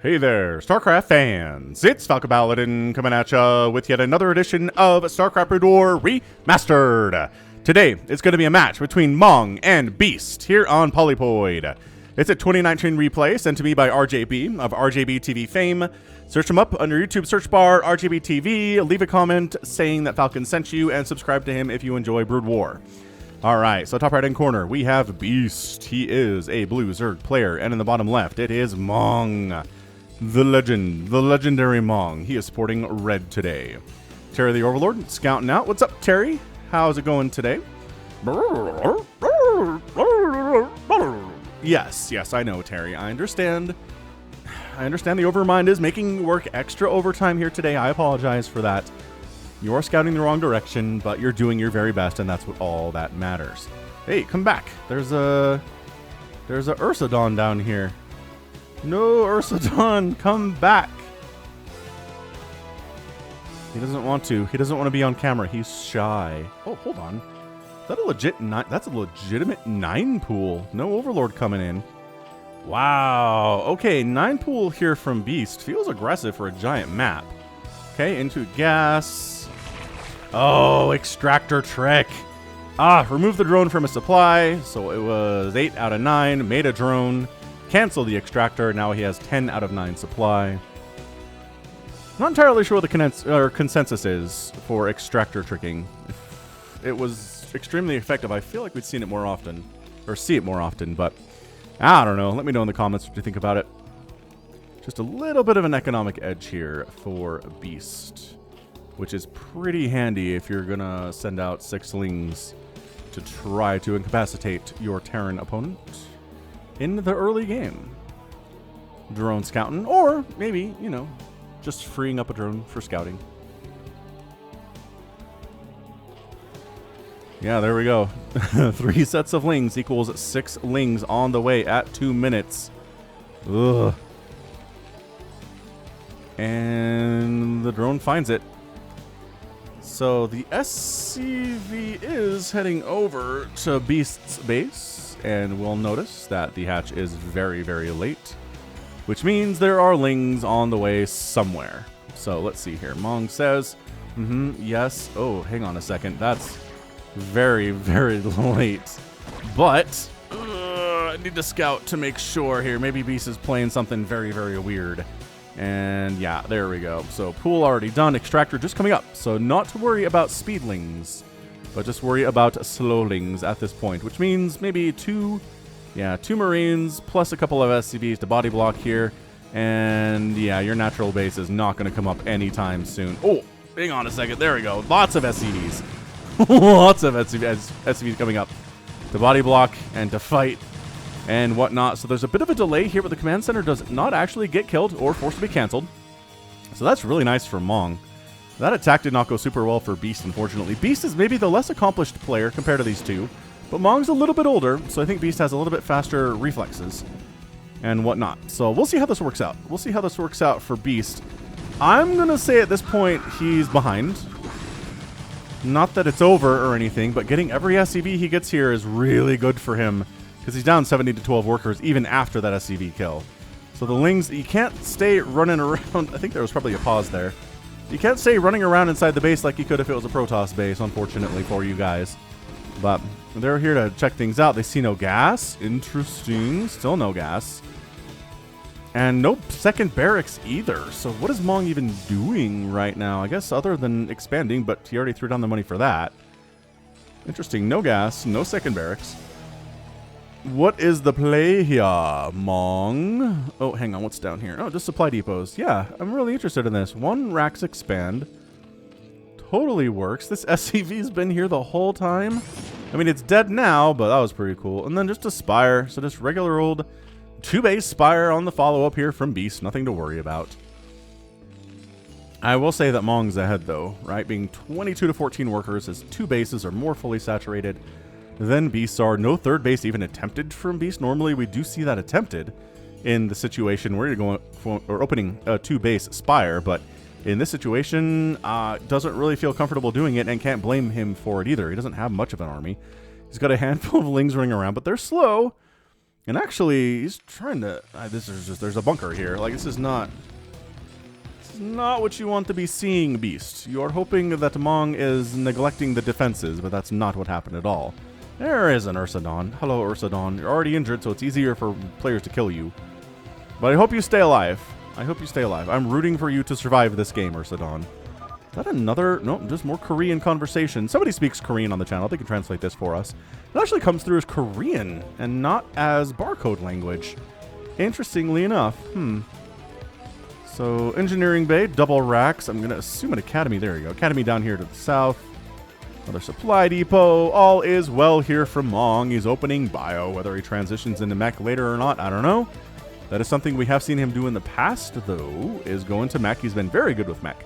Hey there, StarCraft fans! It's Falcon Paladin coming at ya with yet another edition of StarCraft Brood War Remastered. Today, it's going to be a match between Mong and Beast here on Polypoid. It's a 2019 replay sent to me by RJB of RJB TV fame. Search him up under YouTube search bar, RJB TV, leave a comment saying that Falcon sent you, and subscribe to him if you enjoy Brood War. Alright, so top right hand corner, we have Beast. He is a blue Zerg player, and in the bottom left, it is Mong. The legend, the legendary Mong. He is sporting red today. Terry the Overlord, scouting out. What's up, Terry? How's it going today? Yes, I know, Terry. I understand. The Overmind is making work extra overtime here today. I apologize for that. You are scouting the wrong direction, but you're doing your very best, and that's what all that matters. Hey, come back. There's a Ursadon down here. No, Ursadon, come back. He doesn't want to. He doesn't want to be on camera. He's shy. Oh, hold on. Is that a legit nine? That's a legitimate 9 pool. No Overlord coming in. Wow. Okay, 9 pool here from Beast. Feels aggressive for a giant map. Okay, into gas. Oh, extractor trick. Remove the drone from a supply. So it was 8 out of 9. Made a drone. Cancel the extractor. Now he has 10 out of 9 supply. Not entirely sure what the consensus is for extractor tricking. It was extremely effective. I feel like we'd seen it more often, or see it more often, but I don't know. Let me know in the comments what you think about it. Just a little bit of an economic edge here for Beast, which is pretty handy if you're gonna send out 6 lings to try to incapacitate your Terran opponent in the early game. Drone scouting, or maybe, you know, just freeing up a drone for scouting. Yeah, there we go. 3 sets of lings equals 6 lings on the way at 2 minutes. Ugh. And the drone finds it. So the SCV is heading over to Beast's base, and we'll notice that the hatch is very, very late, which means there are lings on the way somewhere. So let's see here. Mong says, yes. Oh, hang on a second. That's very, very late. But I need to scout to make sure here. Maybe Beast is playing something very, very weird. And yeah, there we go. So pool already done. Extractor just coming up. So not to worry about speedlings, but just worry about slowlings at this point, which means maybe 2 Marines plus a couple of SCVs to body block here. And yeah, your natural base is not going to come up anytime soon. Oh, hang on a second. There we go. Lots of SCVs. Lots of SCVs coming up to body block and to fight and whatnot. So there's a bit of a delay here, but the command center does not actually get killed or forced to be canceled. So that's really nice for Mong. That attack did not go super well for Beast, unfortunately. Beast is maybe the less accomplished player compared to these two, but Mong's a little bit older, so I think Beast has a little bit faster reflexes and whatnot. So we'll see how this works out. We'll see how this works out for Beast. I'm going to say at this point he's behind. Not that it's over or anything, but getting every SCV he gets here is really good for him, because he's down 70 to 12 workers even after that SCV kill. So the lings, you can't stay running around. I think there was probably a pause there. You can't stay running around inside the base like you could if it was a Protoss base, unfortunately for you guys. But they're here to check things out. They see no gas. Interesting. Still no gas. And no second barracks either. So what is Mong even doing right now? I guess other than expanding, but he already threw down the money for that. Interesting. No gas. No second barracks. What is the play here, Mong? Oh, hang on. What's down here? Oh, just supply depots. Yeah, I'm really interested in this. 1 Rax expand. Totally works. This SCV's been here the whole time. I mean, it's dead now, but that was pretty cool. And then just a Spire. So just regular old 2-base Spire on the follow-up here from Beast. Nothing to worry about. I will say that Mong's ahead, though, right? Being 22 to 14 workers, his 2 bases are more fully saturated than Beasts are. No 3rd base even attempted from Beast. Normally, we do see that attempted in the situation where you're going for, or opening a 2-base Spire, but in this situation, doesn't really feel comfortable doing it, and can't blame him for it either. He doesn't have much of an army. He's got a handful of lings running around, but they're slow. And actually, he's trying to... there's a bunker here. Like, this is not what you want to be seeing, Beast. You are hoping that Mong is neglecting the defenses, but that's not what happened at all. There is an Ursadon. Hello, Ursadon. You're already injured, so it's easier for players to kill you. But I hope you stay alive. I hope you stay alive. I'm rooting for you to survive this game, Ursadon. Is that another... No, just more Korean conversation. Somebody speaks Korean on the channel. They can translate this for us. It actually comes through as Korean and not as barcode language. Interestingly enough. So, Engineering Bay, double racks. I'm going to assume an Academy. There you go. Academy down here to the south. Another supply depot. All is well here from Mong. He's opening bio. Whether he transitions into mech later or not, I don't know. That is something we have seen him do in the past, though, is go into mech. He's been very good with mech.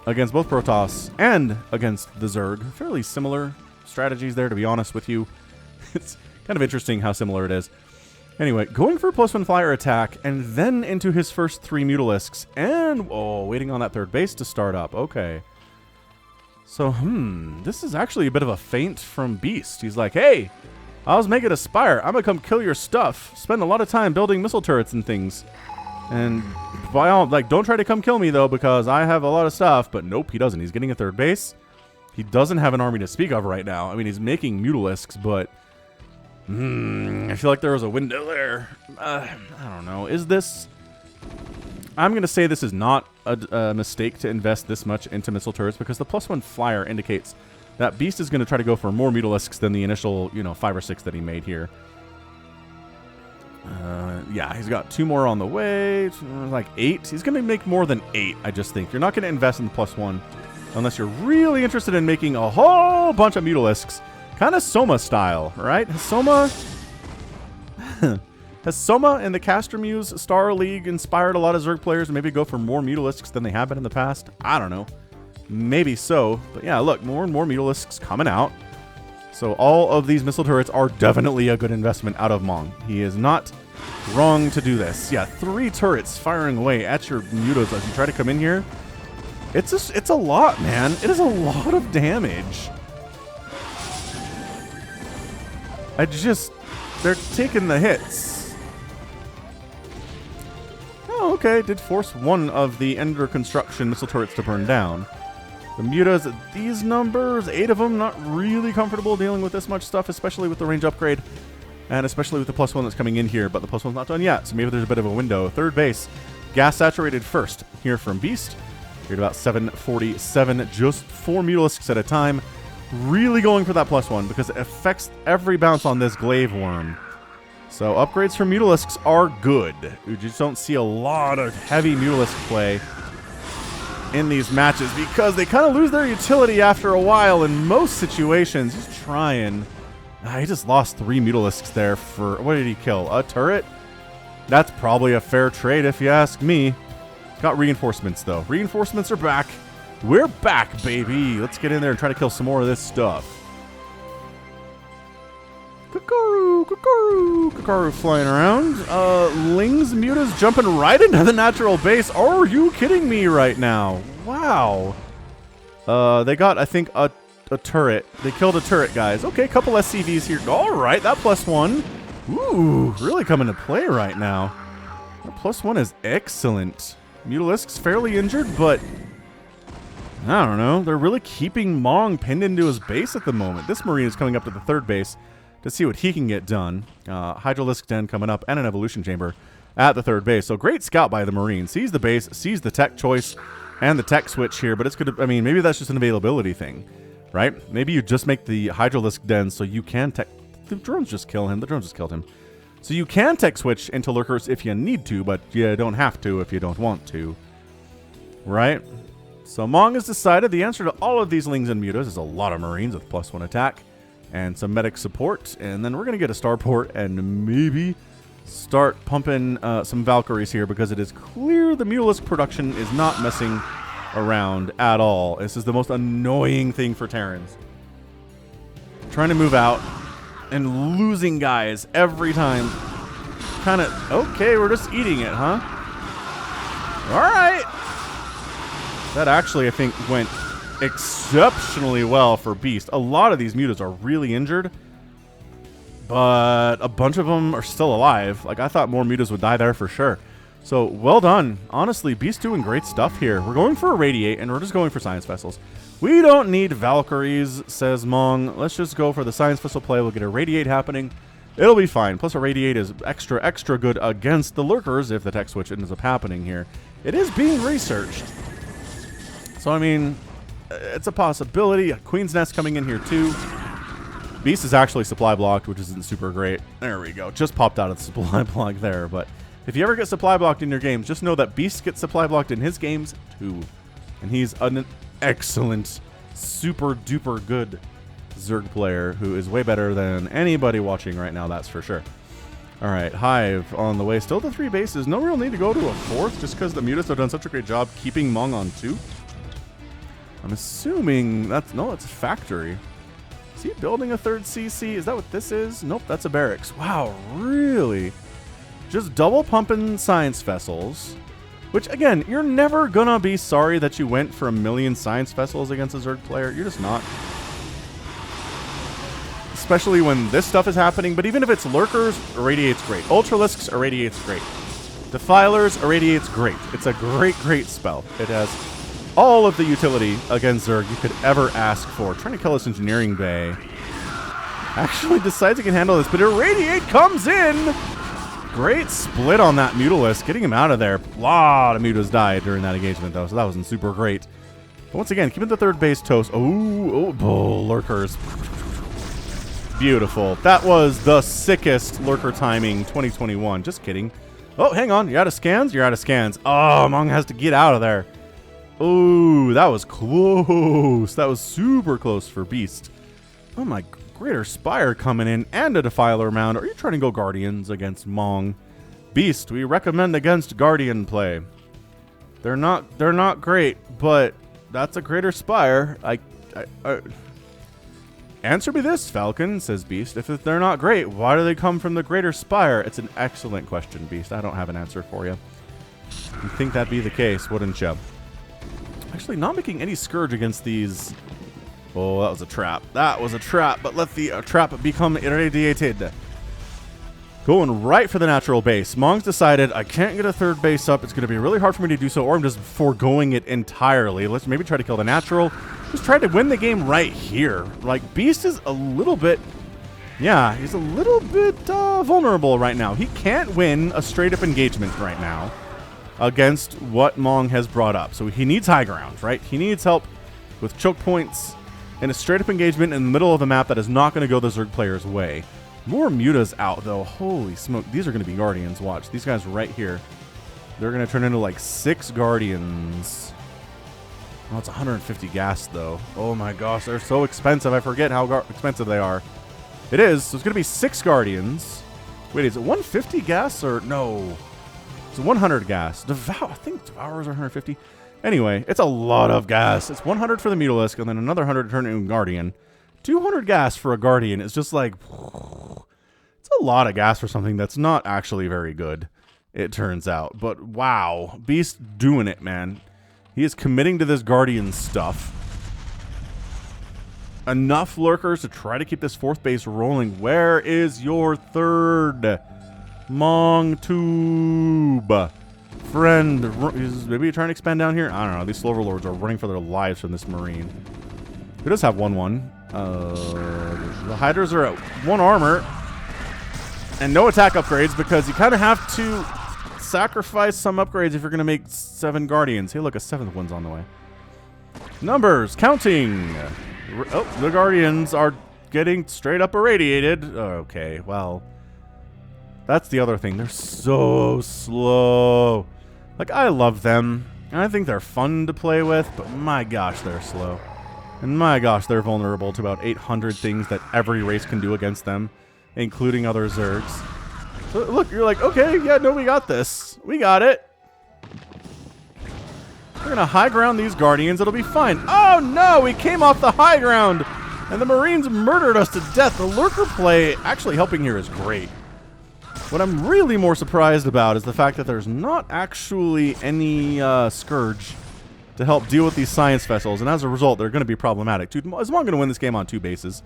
Against both Protoss and against the Zerg. Fairly similar strategies there, to be honest with you. It's kind of interesting how similar it is. Anyway, going for a +1 flyer attack, and then into his first 3 Mutalisks, and, waiting on that third base to start up. Okay. So, this is actually a bit of a feint from Beast. He's like, hey, I was making a Spire. I'm gonna come kill your stuff. Spend a lot of time building missile turrets and things. And, by all, like, don't try to come kill me, though, because I have a lot of stuff. But nope, he doesn't. He's getting a third base. He doesn't have an army to speak of right now. I mean, he's making Mutalisks, but... I feel like there was a window there. I don't know. Is this... I'm going to say this is not a mistake to invest this much into missile turrets, because the +1 flyer indicates that Beast is going to try to go for more Mutalisks than the initial, 5 or 6 that he made here. Yeah, he's got 2 more on the way. Like 8. He's going to make more than 8, I just think. You're not going to invest in the +1 unless you're really interested in making a whole bunch of Mutalisks. Kind of Soma style, right? Has Soma and the Caster Muse Star League inspired a lot of Zerg players to maybe go for more Mutalisks than they have been in the past? I don't know. Maybe so. But yeah, look, more and more Mutalisks coming out. So all of these missile turrets are definitely a good investment out of Mong. He is not wrong to do this. Yeah, 3 turrets firing away at your Mutos as you try to come in here. It's a lot, man. It is a lot of damage. They're taking the hits. Oh, okay. Did force 1 of the Ender construction missile turrets to burn down. The Mutas at these numbers, 8 of them, not really comfortable dealing with this much stuff, especially with the range upgrade, and especially with the +1 that's coming in here, but the +1's not done yet, so maybe there's a bit of a window. Third base, gas saturated first here from Beast. You're at about 747, just 4 Mutalisks at a time. Really going for that +1 because it affects every bounce on this Glaive Worm. So upgrades for Mutalisks are good. You just don't see a lot of heavy Mutalisk play in these matches because they kind of lose their utility after a while in most situations. He's trying. He just lost 3 Mutalisks there for... What did he kill? A turret? That's probably a fair trade if you ask me. Got reinforcements though. Reinforcements are back. We're back, baby. Let's get in there and try to kill some more of this stuff. Kakaru, Kakaru, Kakaru flying around. Ling's Mutas jumping right into the natural base. Are you kidding me right now? Wow. They got, I think, a turret. They killed a turret, guys. Okay, couple SCVs here. All right, that +1. Ooh, really coming to play right now. That +1 is excellent. Mutalisk's fairly injured, but... I don't know. They're really keeping Mong pinned into his base at the moment. This Marine is coming up to the third base to see what he can get done. Hydralisk Den coming up and an Evolution Chamber at the third base. So great scout by the Marine. Sees the base, sees the tech choice and the tech switch here, but it's going to, I mean, maybe that's just an availability thing, right? Maybe you just make the Hydralisk Den so you can tech... The drones just kill him. The drones just killed him. So you can tech switch into Lurkers if you need to, but you don't have to if you don't want to, right? So Mong has decided the answer to all of these Lings and Mutas is a lot of Marines with +1 attack and some medic support, and then we're going to get a starport and maybe start pumping some Valkyries here because it is clear the Mutalisk production is not messing around at all. This is the most annoying thing for Terrans. Trying to move out and losing guys every time. Kind of, okay, we're just eating it, huh? All right. That actually, I think, went exceptionally well for Beast. A lot of these Mutas are really injured. but a bunch of them are still alive. Like, I thought more mutas would die there for sure. So, well done. Honestly, Beast doing great stuff here. We're going for a Radiate, and we're just going for Science Vessels. We don't need Valkyries, says Mong. Let's just go for the Science Vessel play. We'll get a Radiate happening. It'll be fine. Plus, a Radiate is extra good against the Lurkers if the tech switch ends up happening here. It is being researched. So, I mean, it's a possibility. A Queen's Nest coming in here, too. Beast is actually supply blocked, which isn't super great. There we go. Just popped out of the supply block there. But if you ever get supply blocked in your games, just know that Beast gets supply blocked in his games, too. And he's an excellent, super duper good Zerg player who is way better than anybody watching right now, that's for sure. Alright, Hive on the way. Still to 3 bases. No real need to go to a 4th just because the Mutas have done such a great job keeping Mong on 2. I'm assuming that's... No, it's a factory. Is he building a 3rd CC? Is that what this is? Nope, that's a barracks. Wow, really? Just double pumping science vessels. Which, again, you're never gonna be sorry that you went for 1,000,000 science vessels against a Zerg player. You're just not. Especially when this stuff is happening. But even if it's Lurkers, Irradiate's great. Ultralisks, Irradiate's great. Defilers, Irradiate's great. It's a great spell. It has all of the utility against Zerg you could ever ask for. Trying to kill this Engineering Bay. Actually decides he can handle this, but Irradiate comes in! Great split on that Mutalisk, getting him out of there. A lot of Mutas died during that engagement, though, so that wasn't super great. But once again, keeping the 3rd base toast. Oh, Lurkers. Beautiful. That was the sickest Lurker timing 2021. Just kidding. Oh, hang on. You're out of scans? You're out of scans. Oh, Mong has to get out of there. Oh, that was close. That was super close for Beast. Oh my, Greater Spire coming in and a Defiler Mound. Are you trying to go Guardians against Mong? Beast, we recommend against Guardian play. They're not great, but that's a Greater Spire. Answer me this, Falcon, says Beast. If they're not great, why do they come from the Greater Spire? It's an excellent question, Beast. I don't have an answer for you. You'd think that'd be the case, wouldn't you? Actually, not making any Scourge against these. Oh, that was a trap. That was a trap, but let the trap become irradiated. Going right for the natural base. Mong's decided, I can't get a 3rd base up. It's going to be really hard for me to do so, or I'm just foregoing it entirely. Let's maybe try to kill the natural. Just try to win the game right here. Like, Beast is a little bit... Yeah, he's a little bit vulnerable right now. He can't win a straight-up engagement right now against what Mong has brought up. So he needs high ground, right? He needs help with choke points and a straight-up engagement in the middle of the map that is not going to go the Zerg player's way. More Mutas out, though. Holy smoke. These are going to be Guardians. Watch. These guys right here. They're going to turn into, like, 6 Guardians. Oh, it's 150 gas, though. Oh, my gosh. They're so expensive. I forget how expensive they are. It is. So it's going to be 6 Guardians. Wait, is it 150 gas or... No. It's 100 gas. I think Devourers are 150. Anyway, it's a lot of gas. It's 100 for the Mutalisk and then another 100 to turn into a Guardian. 200 gas for a Guardian is just like... It's a lot of gas for something that's not actually very good, it turns out. But wow, Beast doing it, man. He is committing to this Guardian stuff. Enough Lurkers to try to keep this 4th base rolling. Where is your 3rd? Mong Tube. Friend. Maybe you're trying to expand down here? I don't know. These Slover Lords are running for their lives from this Marine. Who does have 1-1? The Hydras are at 1 armor. And no attack upgrades because you kind of have to sacrifice some upgrades if you're going to make 7 Guardians. Hey, look, a 7th one's on the way. Numbers. Counting. Oh, the Guardians are getting straight up irradiated. Okay, well, that's the other thing. They're so slow. Like, I love them. And I think they're fun to play with, but my gosh, they're slow. And my gosh, they're vulnerable to about 800 things that every race can do against them, including other Zergs. So look, you're like, okay, yeah, no, we got this. We got it. We're going to high ground these Guardians. It'll be fine. Oh, no, we came off the high ground, and the Marines murdered us to death. The Lurker play actually helping here is great. What I'm really more surprised about is the fact that there's not actually any Scourge to help deal with these science vessels, and as a result, they're going to be problematic. Dude, is Mong going to win this game on 2 bases?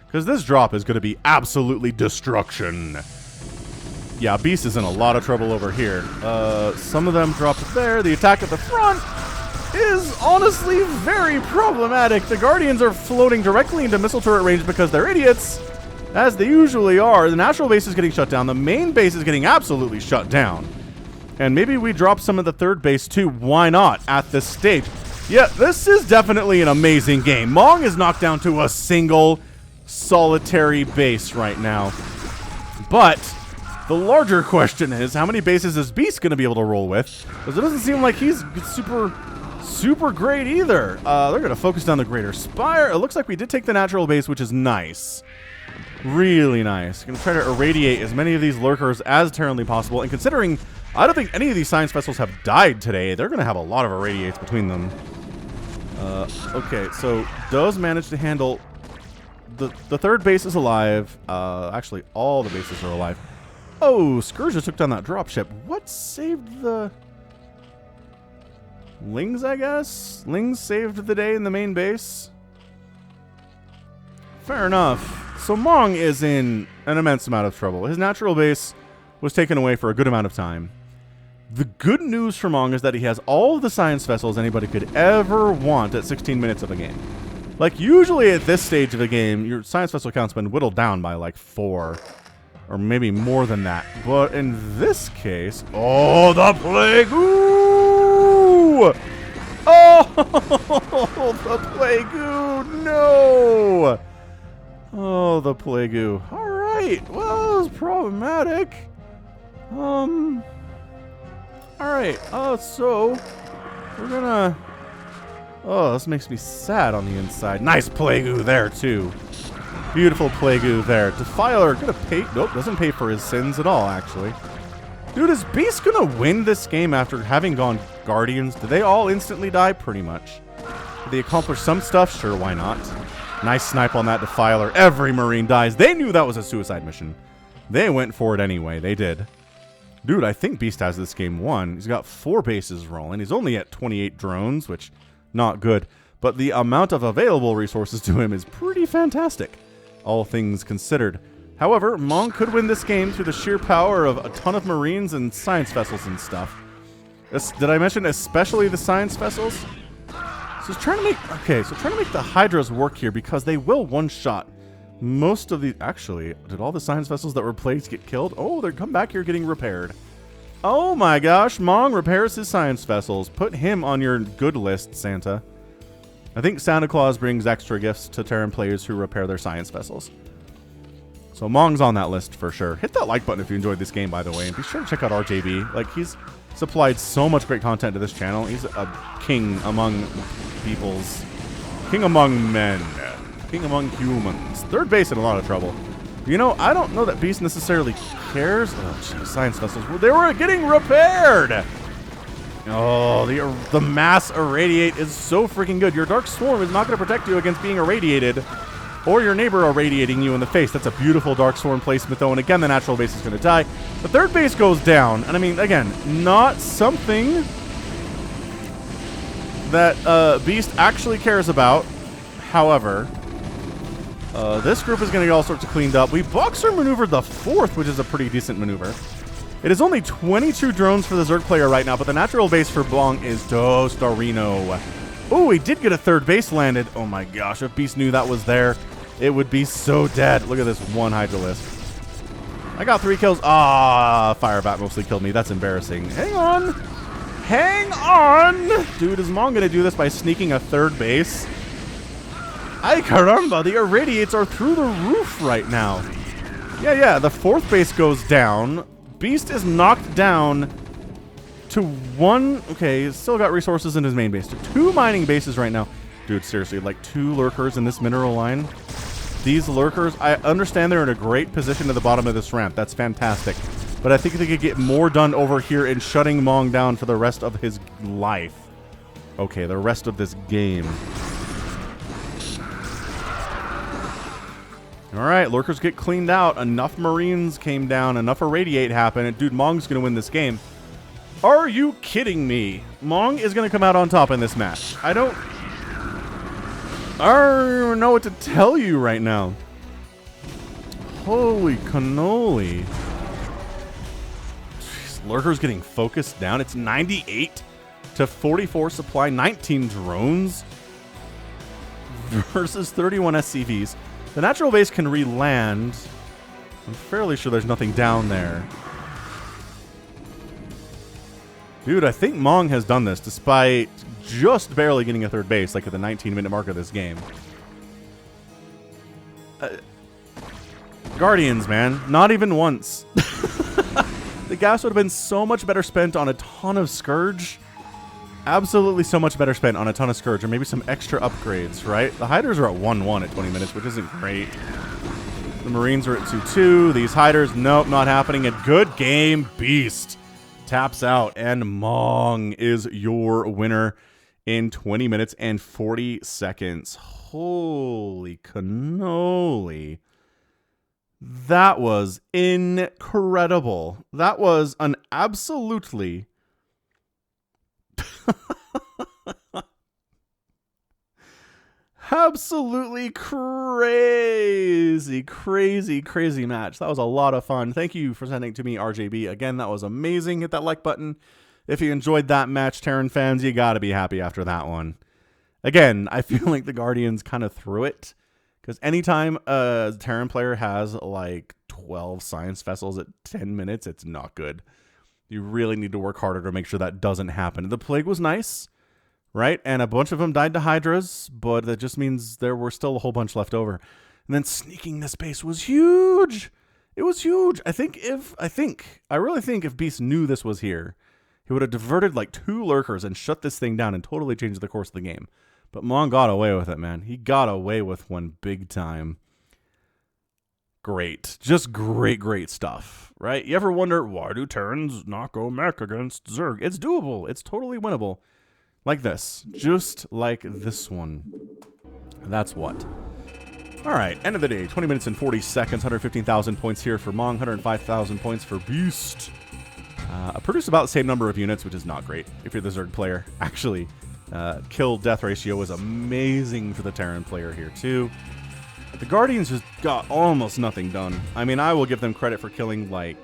because this drop is going to be absolutely destruction. Yeah, Beast is in a lot of trouble over here. Some of them dropped there. The attack at the front is honestly very problematic. The Guardians are floating directly into missile turret range because they're idiots, as they usually are. The natural base is getting shut down. The main base is getting absolutely shut down. And maybe we drop some of the third base too. Why not at this stage? Yeah, this is definitely an amazing game. Mong is knocked down to a single solitary base right now. But the larger question is, how many bases is Beast going to be able to roll with? Because it doesn't seem like he's super great either. They're going to focus down the Greater Spire. It looks like we did take the natural base, which is nice. Really nice. Going to try to irradiate as many of these lurkers as terribly possible. And considering I don't think any of these science vessels have died today, they're going to have a lot of irradiates between them. Okay, so does manage to handle... The third base is alive. Actually, all the bases are alive. Oh, Scourge just took down that dropship. What saved the... Lings, I guess? Lings saved the day in the main base? Fair enough. So Mong is in an immense amount of trouble. His natural base was taken away for a good amount of time. The good news for Mong is that he has all of the science vessels anybody could ever want at 16 minutes of a game. Like, usually at this stage of the game, your science vessel count's been whittled down by like 4. Or maybe more than that. But in this case... Oh, the Plague! Ooh! Oh, the Plague! No! Oh, the Plague! Alright, well, that was problematic. Alright, so... We're gonna... Oh, this makes me sad on the inside. Nice Plague there, too. Beautiful Plague there. Defiler gonna pay... Nope, doesn't pay for his sins at all, actually. Dude, is Beast gonna win this game after having gone Guardians? Do they all instantly die? Pretty much. Did they accomplish some stuff? Sure, why not? Nice snipe on that Defiler. Every Marine dies. They knew that was a suicide mission. They went for it anyway. They did. Dude, I think Beast has this game won. He's got 4 bases rolling. He's only at 28 drones, which, not good. But the amount of available resources to him is pretty fantastic, all things considered. However, Mong could win this game through the sheer power of a ton of Marines and science vessels and stuff. Did I mention especially the science vessels? So he's trying to make... Okay, so trying to make the Hydras work here because they will one-shot most of the... Actually, did all the science vessels that were plagued get killed? Oh, they're come back here getting repaired. Oh my gosh, Mong repairs his science vessels. Put him on your good list, Santa. I think Santa Claus brings extra gifts to Terran players who repair their science vessels. So Mong's on that list for sure. Hit that like button if you enjoyed this game, by the way. And be sure to check out RJB. Like, he's supplied so much great content to this channel. He's a king among peoples. King among men. King among humans. Third base in a lot of trouble. You know, I don't know that Beast necessarily cares. Oh, geez, science vessels. They were getting repaired. Oh, the mass irradiate is so freaking good. Your Dark Swarm is not going to protect you against being irradiated or your neighbor irradiating you in the face. That's a beautiful Dark Swarm placement, though. And again, the natural base is going to die. The third base goes down. And I mean, again, not something that Beast actually cares about. However, this group is going to get all sorts of cleaned up. We Boxer maneuvered the 4th, which is a pretty decent maneuver. It is only 22 drones for the Zerg player right now, but the natural base for Blanc is Tostarino. Oh, he did get a third base landed. Oh my gosh, if Beast knew that was there, it would be so dead. Look at this one Hydralisk. I got 3 kills. Ah, Firebat mostly killed me. That's embarrassing. Hang on. Hang on. Dude, is Mong going to do this by sneaking a third base? Ay caramba, the irradiates are through the roof right now. Yeah, the 4th base goes down. Beast is knocked down to 1. Okay, he's still got resources in his main base. 2 mining bases right now. Dude, seriously, like 2 lurkers in this mineral line. These lurkers, I understand they're in a great position at the bottom of this ramp. That's fantastic. But I think they could get more done over here in shutting Mong down for the rest of his life. Okay, the rest of this game. Alright, lurkers get cleaned out. Enough Marines came down. Enough irradiate happened. And dude, Mong's going to win this game. Are you kidding me? Mong is going to come out on top in this match. I don't even know what to tell you right now. Holy cannoli. Jeez, Lurker's getting focused down. It's 98 to 44 supply, 19 drones versus 31 SCVs. The natural base can re-land. I'm fairly sure there's nothing down there. Dude, I think Mong has done this despite just barely getting a third base, like at the 19-minute mark of this game. Guardians, man. Not even once. The gas would have been so much better spent on a ton of Scourge. Absolutely so much better spent on a ton of Scourge, or maybe some extra upgrades, right? The Hiders are at 1-1 at 20 minutes, which isn't great. The Marines are at 2-2. These Hiders, nope, not happening. A good game, Beast taps out, and Mong is your winner in 20 minutes and 40 seconds. Holy cannoli. That was incredible. That was an absolutely absolutely crazy match. That was a lot of fun. Thank you for sending it to me, RJB. Again, that was amazing. Hit that like button if you enjoyed that match, Terran fans. You gotta be happy after that one. Again, I feel like the Guardians kind of threw it, because anytime a Terran player has like 12 science vessels at 10 minutes, it's not good. You really need to work harder to make sure that doesn't happen. The Plague was nice, right? And a bunch of them died to Hydras, but that just means there were still a whole bunch left over. And then sneaking this base was huge. It was huge. I really think if Beast knew this was here, he would have diverted like 2 Lurkers and shut this thing down and totally changed the course of the game. But Mong got away with it, man. He got away with one big time. Great. Just great stuff, right? You ever wonder, why do Terrans not go mech against Zerg? It's doable. It's totally winnable. Like this. Just like this one. That's what. All right, end of the day. 20 minutes and 40 seconds. 115,000 points here for Mong. 105,000 points for Beast. Produced about the same number of units, which is not great if you're the Zerg player. Actually, kill-death ratio was amazing for the Terran player here, too. The Guardians just got almost nothing done. I mean, I will give them credit for killing, like,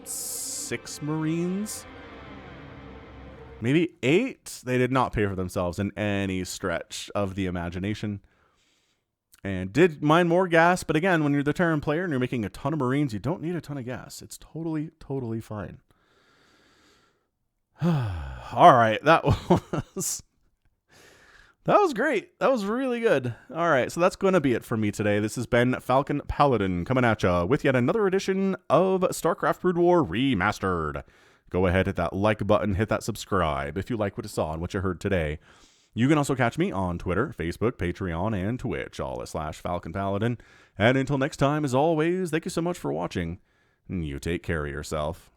6 Marines. Maybe 8? They did not pay for themselves in any stretch of the imagination. And did mine more gas, but again, when you're the Terran player and you're making a ton of Marines, you don't need a ton of gas. It's totally fine. All right, that was great. That was really good. All right, so that's going to be it for me today. This has been Falcon Paladin coming at you with yet another edition of StarCraft Brood War Remastered. Go ahead, hit that like button, hit that subscribe if you like what you saw and what you heard today. You can also catch me on Twitter, Facebook, Patreon, and Twitch, all at /Falcon Paladin. And until next time, as always, thank you so much for watching. You take care of yourself.